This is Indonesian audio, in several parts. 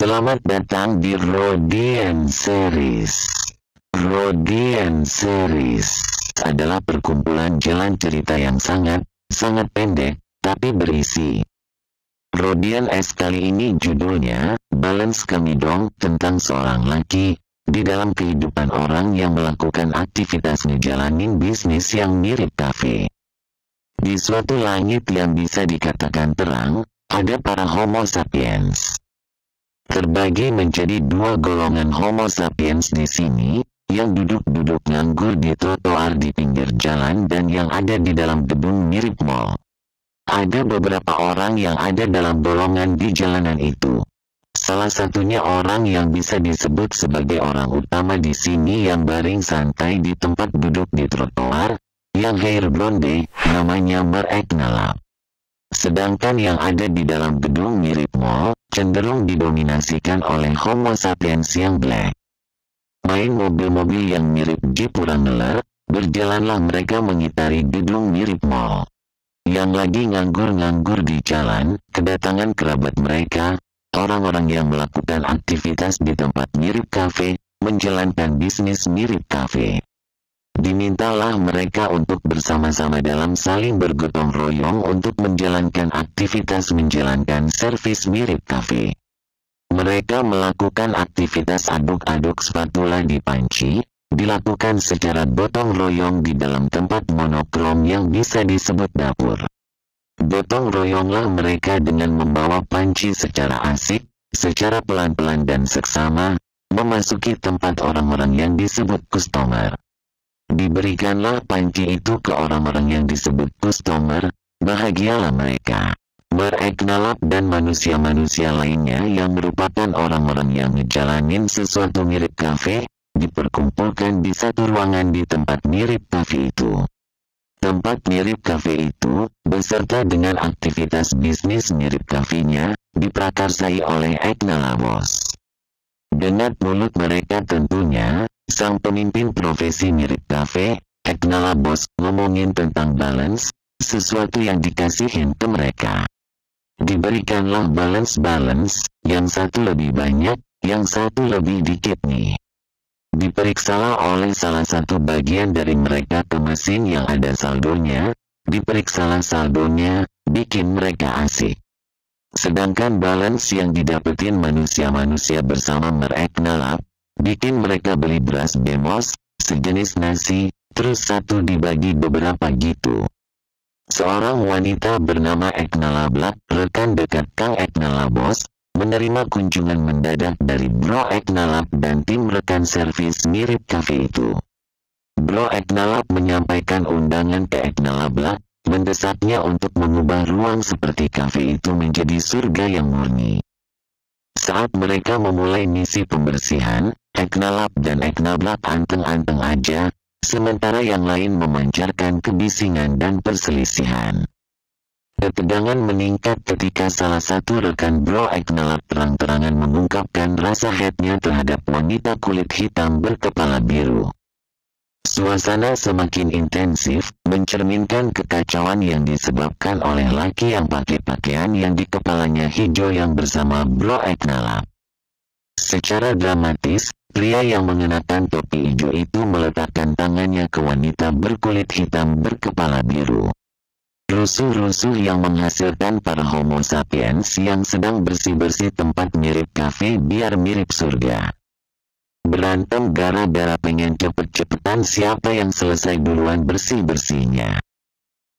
Selamat datang di Rodian Series. Rodian Series adalah perkumpulan jalan cerita yang sangat pendek, tapi berisi. Rodian S kali ini judulnya, Balance Kami Dong, tentang seorang laki, di dalam kehidupan orang yang melakukan aktivitas ngejalanin bisnis yang mirip kafe. Di suatu langit yang bisa dikatakan terang, ada para Homo sapiens. Terbagi menjadi dua golongan Homo sapiens di sini, yang duduk-duduk nganggur di trotoar di pinggir jalan dan yang ada di dalam gedung mirip mall. Ada beberapa orang yang ada dalam golongan di jalanan itu. Salah satunya orang yang bisa disebut sebagai orang utama di sini yang baring santai di tempat duduk di trotoar, yang hair blonde, namanya Mereknalap. Sedangkan yang ada di dalam gedung mirip mall, cenderung didominasikan oleh Homo sapiens yang black. Main mobil-mobil yang mirip Jeep Wrangler, berjalanlah mereka mengitari gedung mirip mall. Yang lagi nganggur-nganggur di jalan, kedatangan kerabat mereka, orang-orang yang melakukan aktivitas di tempat mirip kafe, menjalankan bisnis mirip kafe. Dimintalah mereka untuk bersama-sama dalam saling bergotong royong untuk menjalankan aktivitas menjalankan servis mirip kafe. Mereka melakukan aktivitas aduk-aduk spatula di panci, dilakukan secara gotong royong di dalam tempat monokrom yang bisa disebut dapur. Gotong royonglah mereka dengan membawa panci secara asik, secara pelan-pelan dan seksama, memasuki tempat orang-orang yang disebut customer. Diberikanlah panci itu ke orang-orang yang disebut customer, bahagialah mereka. Mereknalap dan manusia-manusia lainnya yang merupakan orang-orang yang ngejalanin sesuatu mirip kafe, diperkumpulkan di satu ruangan di tempat mirip kafe itu. Tempat mirip kafe itu, beserta dengan aktivitas bisnis mirip kafenya, diprakarsai oleh Eknalabos. Dengan mulut mereka tentunya, sang pemimpin profesi mirip kafe, Eknalabos, ngomongin tentang balance, sesuatu yang dikasihin ke mereka. Diberikanlah balance, yang satu lebih banyak, yang satu lebih dikit nih. Diperiksalah oleh salah satu bagian dari mereka ke mesin yang ada saldonya, diperiksalah saldonya, bikin mereka asik. Sedangkan balance yang didapetin manusia-manusia bersama Mereknalap, bikin mereka beli beras bemos, sejenis nasi, terus satu dibagi beberapa gitu. Seorang wanita bernama Eknalablat, rekan dekat Kang Eknalabos, menerima kunjungan mendadak dari Bro Eknalap dan tim rekan servis mirip kafe itu. Bro Eknalap menyampaikan undangan ke Eknalablat, mendesaknya untuk mengubah ruang seperti kafe itu menjadi surga yang murni. Saat mereka memulai misi pembersihan, Eknalap dan Eknalablat anteng-anteng aja, sementara yang lain memancarkan kebisingan dan perselisihan. Ketegangan meningkat ketika salah satu rekan Bro Eknalap terang-terangan mengungkapkan rasa hate-nya terhadap wanita kulit hitam berkepala biru. Suasana semakin intensif, mencerminkan kekacauan yang disebabkan oleh laki yang pakai pakaian yang di kepalanya hijau yang bersama Bro Eknalap. Secara dramatis, pria yang mengenakan topi hijau itu meletakkan tangannya ke wanita berkulit hitam berkepala biru. Rusuh-rusuh yang menghasilkan para Homo sapiens yang sedang bersih-bersih tempat mirip kafe biar mirip surga. Berantem gara-gara pengen cepet-cepetan siapa yang selesai duluan bersih-bersihnya.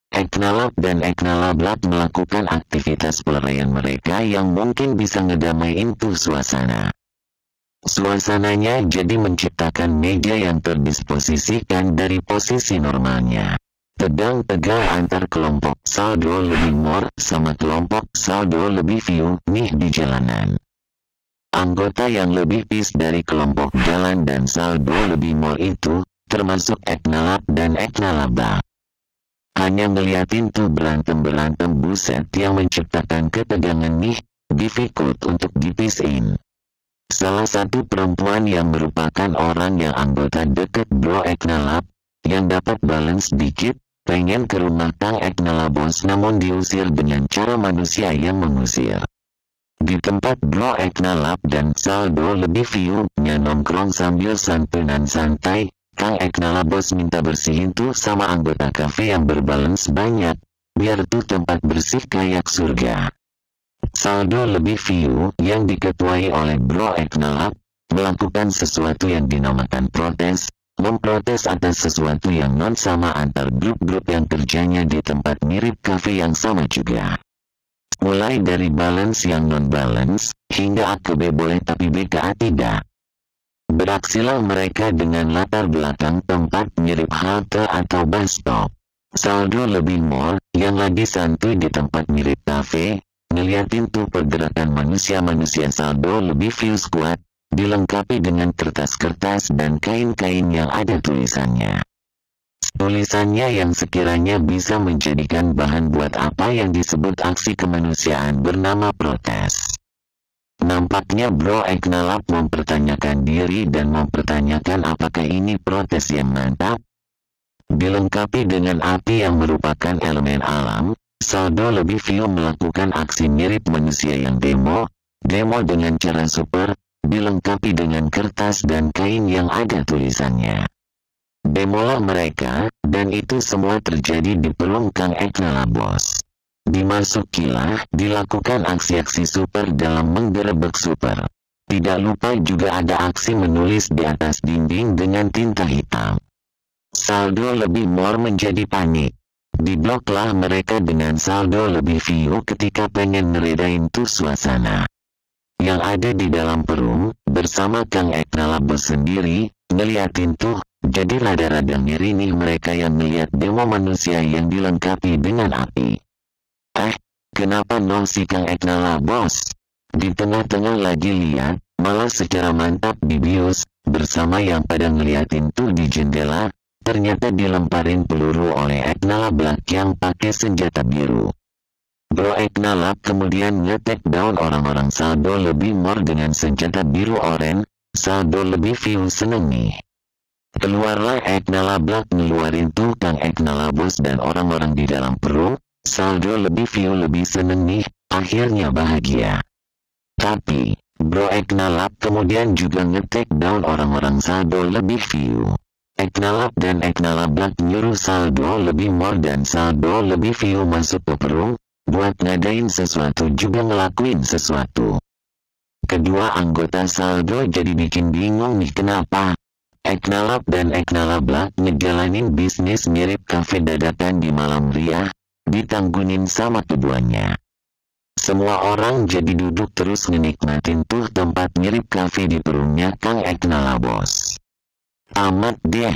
Eknalap dan Eknalablat melakukan aktivitas pelarian mereka yang mungkin bisa ngedamain tuh suasana. Suasananya jadi menciptakan meja yang terdisposisikan dari posisi normalnya. Tegang-tegang antar kelompok saldo lebih more sama kelompok saldo lebih few nih di jalanan. Anggota yang lebih pis dari kelompok jalan dan saldo lebih more itu, termasuk Eknalap dan Eknalablat. Hanya ngeliatin tuh berantem-berantem buset yang menciptakan ketegangan nih, difficult untuk dipisin. Salah satu perempuan yang merupakan orang yang anggota deket Bro Eknalap, yang dapat balance dikit, pengen ke rumah Kang Eknalabos namun diusir dengan cara manusia yang mengusir. Di tempat Bro Eknalap dan Saldo lebih view-nya nongkrong sambil santunan santai, Kang Eknalap bos minta bersihin tuh sama anggota kafe yang berbalance banyak, biar tuh tempat bersih kayak surga. Saldo lebih view yang diketuai oleh Bro Eknalap, melakukan sesuatu yang dinamakan protes, memprotes atas sesuatu yang non sama antar grup-grup yang kerjanya di tempat mirip kafe yang sama juga. Mulai dari balance yang non-balance, hingga AKB boleh tapi BKA tidak. Beraksilah mereka dengan latar belakang tempat mirip halte atau bus stop. Saldo lebih more, yang lagi santuy di tempat mirip kafe, ngeliatin tuh pergerakan manusia-manusia. Saldo lebih view squad, dilengkapi dengan kertas-kertas dan kain-kain yang ada tulisannya. Tulisannya yang sekiranya bisa menjadikan bahan buat apa yang disebut aksi kemanusiaan bernama protes. Nampaknya Bro Eknalap mempertanyakan diri dan mempertanyakan apakah ini protes yang mantap. Dilengkapi dengan api yang merupakan elemen alam, Saldo lebih view melakukan aksi mirip manusia yang demo dengan cara super, dilengkapi dengan kertas dan kain yang ada tulisannya. Demolah mereka, dan itu semua terjadi di Perung Kang Eknalap bos. Dimasukilah, dilakukan aksi-aksi super dalam menggerebek super. Tidak lupa juga ada aksi menulis di atas dinding dengan tinta hitam. Saldo lebih more menjadi panik. Dibloklah mereka dengan Saldo lebih view ketika pengen ngeredain tuh suasana. Yang ada di dalam Perung, bersama Kang Eknalap bos sendiri, ngeliatin tuh. Jadi rada-rada ngiri nih mereka yang melihat demo manusia yang dilengkapi dengan api. Kenapa no si Kang Eknalap bos? Di tengah-tengah lagi lihat, malah secara mantap dibius, bersama yang pada ngeliatin tuh di jendela, ternyata dilemparin peluru oleh Eknalap Black yang pakai senjata biru. Bro Eknalap kemudian nge-take down orang-orang Saldo lebih more dengan senjata biru oren, Saldo lebih view seneng nih. Keluarlah Eknalap Black ngeluarin tuh Kang Eknalap bos dan orang-orang di dalam Perung, Saldo lebih view lebih seneng nih, akhirnya bahagia. Tapi, Bro Eknalap kemudian juga nge-take down orang-orang Saldo lebih view. Eknalap dan Eknalap Black nyuruh Saldo lebih more dan Saldo lebih view masuk ke Perung, buat ngadain sesuatu juga ngelakuin sesuatu. Kedua anggota Saldo jadi bikin bingung nih kenapa. Eknalap dan Eknalap Black ngejalanin bisnis mirip kafe dadakan di malam ria, ditanggunin sama keduanya. Semua orang jadi duduk terus ngenikmatin tuh tempat mirip kafe di Perungnya Kang Eknalap bos. Tamat deh.